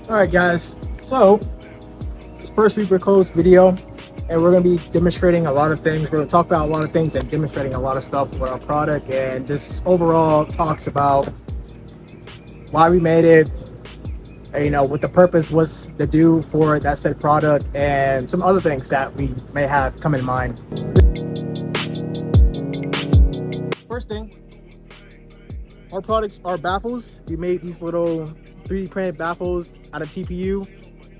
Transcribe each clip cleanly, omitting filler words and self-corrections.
All right, guys. So, it's first Reaper Codes video, and we're going to be demonstrating a lot of things. We're going to talk about a lot of things and demonstrating a lot of stuff with our product, and just overall talks about why we made it, and, what the purpose was to do for that said product, and some other things that we may have come in mind. First thing, our products are baffles. We made these little 3D printed baffles out of TPU.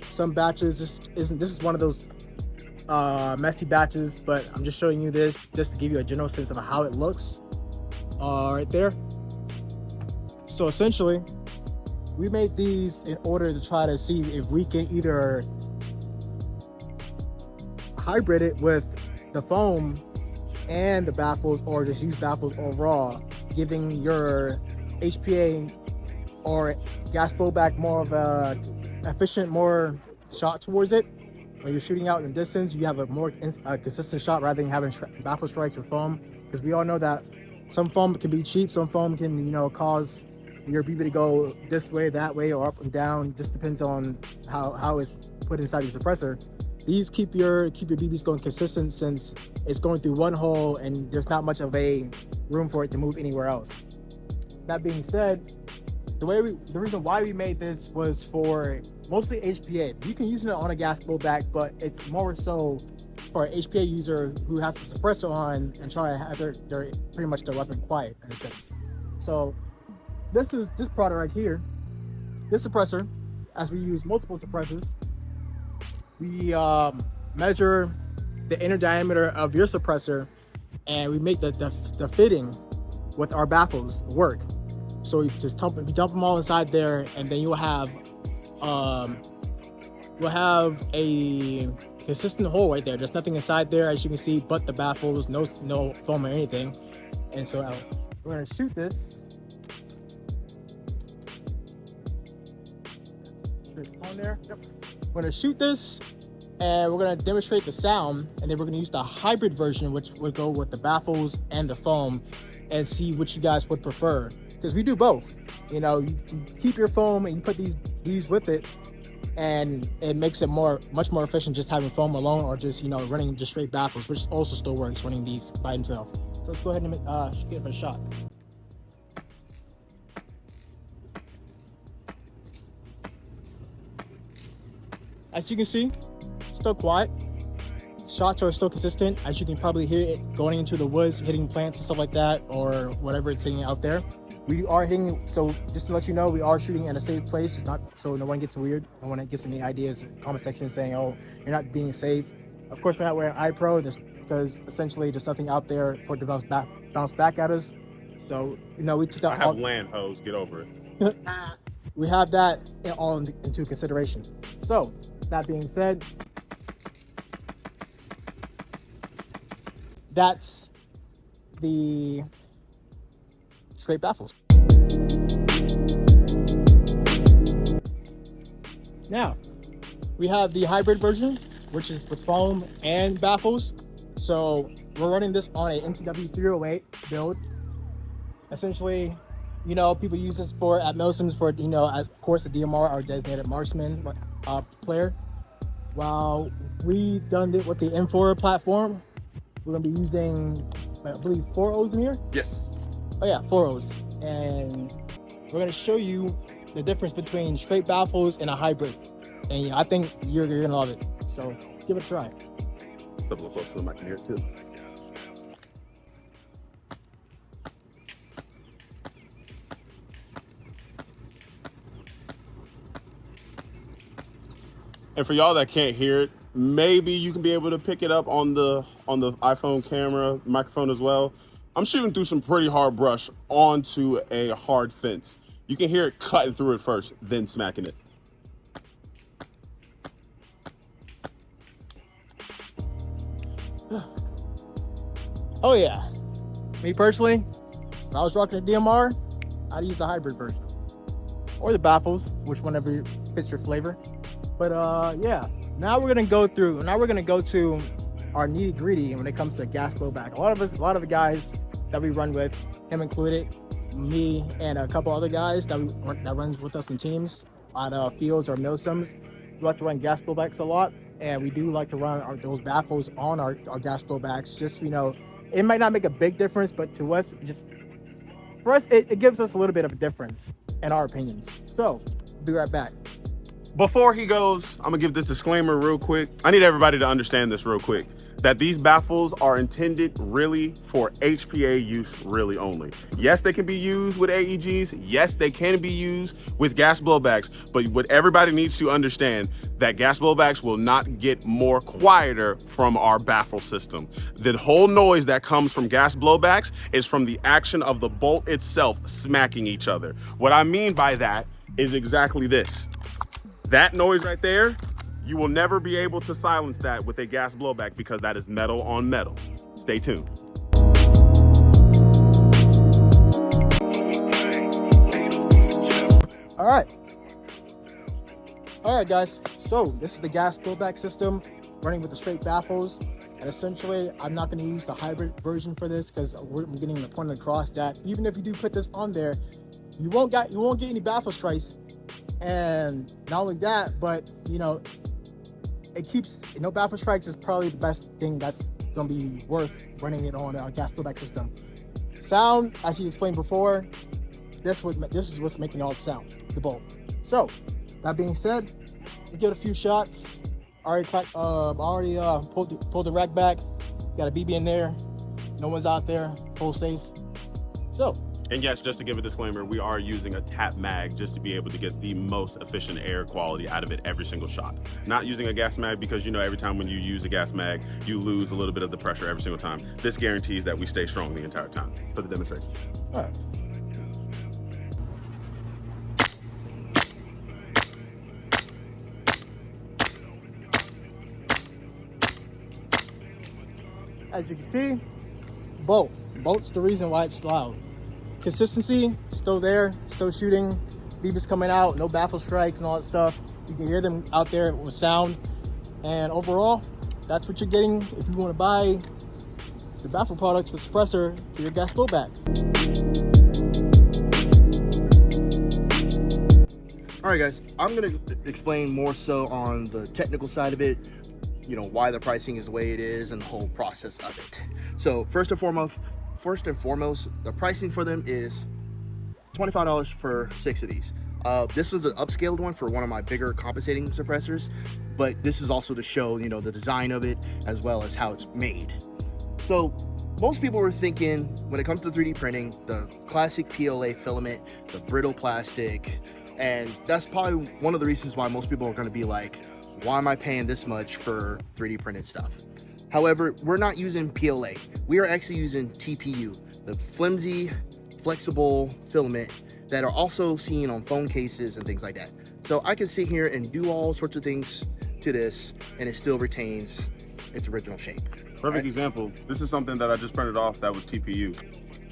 Some batches, this is one of those messy batches, but I'm just showing you this just to give you a general sense of how it looks right there. So essentially, we made these in order to try to see if we can either hybrid it with the foam and the baffles, or just use baffles overall, giving your HPA or gas blowback more of a efficient, more shot towards it. When you're shooting out in the distance, you have a more consistent shot rather than having baffle strikes or foam, because we all know that some foam can be cheap, some foam can cause your BB to go this way, that way, or up and down. Just depends on how it's put inside your suppressor. These keep your BBs going consistent, since it's going through one hole and there's not much of a room for it to move anywhere else. That being said, the reason why we made this was for mostly HPA. You can use it on a gas blowback, but it's more so for an HPA user who has the suppressor on and try to have their pretty much their weapon quiet in a sense. So this product right here, this suppressor, as we use multiple suppressors, we measure the inner diameter of your suppressor, and we make the fitting with our baffles work. So you just dump them all inside there, and then you'll have a consistent hole right there. There's nothing inside there, as you can see, but the baffles, no foam or anything. And so we're gonna shoot this. On there. Yep. We're gonna shoot this, and we're gonna demonstrate the sound, and then we're gonna use the hybrid version, which would go with the baffles and the foam, and see which you guys would prefer. Because we do both. You keep your foam and you put these with it, and it makes it much more efficient just having foam alone, or just running just straight baffles, which also still works running these by themselves. So let's go ahead and give it a shot. As you can see, still quiet. Shots are still consistent. As you can probably hear it going into the woods, hitting plants and stuff like that, or whatever it's hitting out there. We are hitting, so just to let you know, we are shooting in a safe place. It's not so no one gets weird. No one gets any ideas in the comment section saying, "Oh, you're not being safe." Of course, we're not wearing iPro because essentially there's nothing out there for it to bounce back at us. So we took that. I have land hose. Get over it. We have that all into consideration. So that being said, that's the straight baffles. Now we have the hybrid version, which is with foam and baffles. So we're running this on a MTW 308 build. Essentially, people use this at Milsims for, as of course the DMR, our designated marksman player. While we've done it with the M4 platform, we're gonna be using, I believe, 4 O's in here. Yes. Oh yeah, 4 O's, and we're gonna show you the difference between straight baffles and a hybrid. And I think you're gonna love it. So let's give it a try. Step a little closer to the mic here too. And for y'all that can't hear it, maybe you can be able to pick it up on the iPhone camera, microphone as well. I'm shooting through some pretty hard brush onto a hard fence. You can hear it cutting through it first, then smacking it. Oh yeah. Me personally, if I was rocking a DMR, I'd use the hybrid version. Or the baffles, which whenever fits your flavor. But yeah, now we're gonna go to our nitty gritty when it comes to gas blowback. A lot of the guys that we run with, him included, me and a couple other guys that runs with us in teams, on fields or milsims, we like to run gas blowbacks a lot, and we do like to run those baffles on our gas blowbacks. Just, it might not make a big difference, but to us, it gives us a little bit of a difference in our opinions. So, be right back. Before he goes, I'm gonna give this disclaimer real quick. I need everybody to understand this real quick, that these baffles are intended really for HPA use really only. Yes, they can be used with AEGs. Yes, they can be used with gas blowbacks, but what everybody needs to understand, that gas blowbacks will not get more quieter from our baffle system. The whole noise that comes from gas blowbacks is from the action of the bolt itself smacking each other. What I mean by that is exactly this. That noise right there, you will never be able to silence that with a gas blowback because that is metal on metal. Stay tuned. All right, guys. So this is the gas blowback system running with the straight baffles. And essentially, I'm not going to use the hybrid version for this because we're getting the point across that even if you do put this on there, you won't get any baffle strikes. And not only that, but it keeps baffle strikes is probably the best thing that's gonna be worth running it on a gas blowback system. Sound, as he explained before, this is what's making all the sound, the bolt. So that being said, let's give it a few shots. Already pulled the rack back. Got a BB in there. No one's out there. Full safe. So. And yes, just to give a disclaimer, we are using a tap mag just to be able to get the most efficient air quality out of it every single shot. Not using a gas mag because every time when you use a gas mag, you lose a little bit of the pressure every single time. This guarantees that we stay strong the entire time for the demonstration. All right. As you can see, bolt's the reason why it's loud. Consistency, still there, still shooting. BB's coming out, no baffle strikes and all that stuff. You can hear them out there with sound. And overall, that's what you're getting if you want to buy the baffle products with suppressor for your gas blowback. All right, guys, I'm going to explain more so on the technical side of it, why the pricing is the way it is and the whole process of it. So first and foremost, the pricing for them is $25 for 6 of these. This is an upscaled one for one of my bigger compensating suppressors, but this is also to show, the design of it as well as how it's made. So most people were thinking when it comes to 3D printing, the classic PLA filament, the brittle plastic, and that's probably one of the reasons why most people are going to be like, why am I paying this much for 3D printed stuff? However, we're not using PLA. We are actually using TPU, the flimsy, flexible filament that are also seen on phone cases and things like that. So I can sit here and do all sorts of things to this and it still retains its original shape. Perfect example. This is something that I just printed off that was TPU.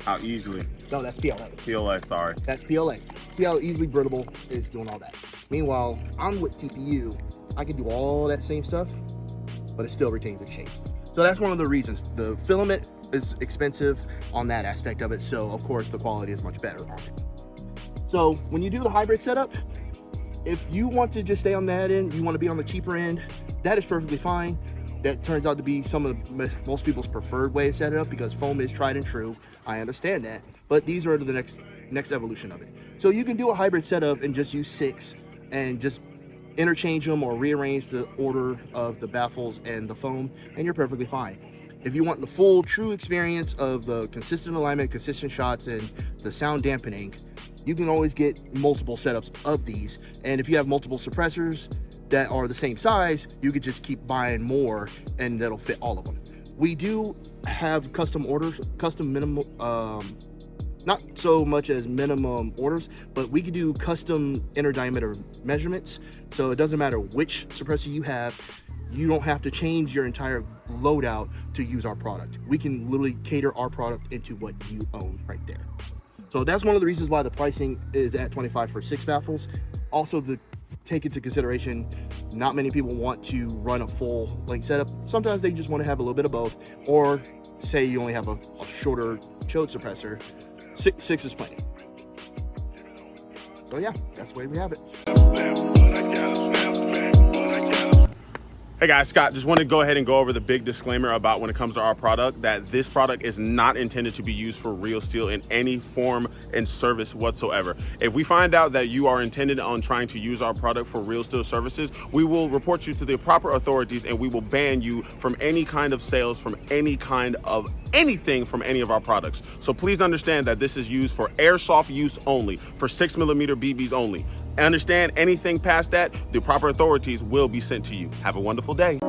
How easily. No, that's PLA. PLA, sorry. That's PLA. See how easily brittle it's doing all that. Meanwhile, I'm with TPU. I can do all that same stuff, but it still retains its shape. So that's one of the reasons. The filament is expensive on that aspect of it, so of course the quality is much better on it. So when you do the hybrid setup, if you want to just stay on that end, you want to be on the cheaper end, that is perfectly fine. That turns out to be some of most people's preferred way to set it up because foam is tried and true. I understand that, but these are the next evolution of it. So you can do a hybrid setup and just use 6 and just interchange them or rearrange the order of the baffles and the foam, and you're perfectly fine. If you want the full true experience of the consistent alignment, consistent shots, and the sound dampening, you can always get multiple setups of these. And if you have multiple suppressors that are the same size, you could just keep buying more and that'll fit all of them. We do have custom orders, custom minimum, not so much as minimum orders, but we can do custom inner diameter measurements. So it doesn't matter which suppressor you have, you don't have to change your entire loadout to use our product. We can literally cater our product into what you own right there. So that's one of the reasons why the pricing is at $25 for 6 baffles. Also, to take into consideration, not many people want to run a full length setup. Sometimes they just want to have a little bit of both, or say you only have a shorter chode suppressor. 6 is plenty. So yeah, that's the way we have it. Hey guys, Scott, just want to go ahead and go over the big disclaimer about when it comes to our product, that this product is not intended to be used for real steel in any form and service whatsoever. If we find out that you are intended on trying to use our product for real steel services, we will report you to the proper authorities and we will ban you from any kind of sales, from any kind of anything from any of our products. So please understand that this is used for airsoft use only, for 6mm BBs only. Understand, anything past that, the proper authorities will be sent to you. Have a wonderful day.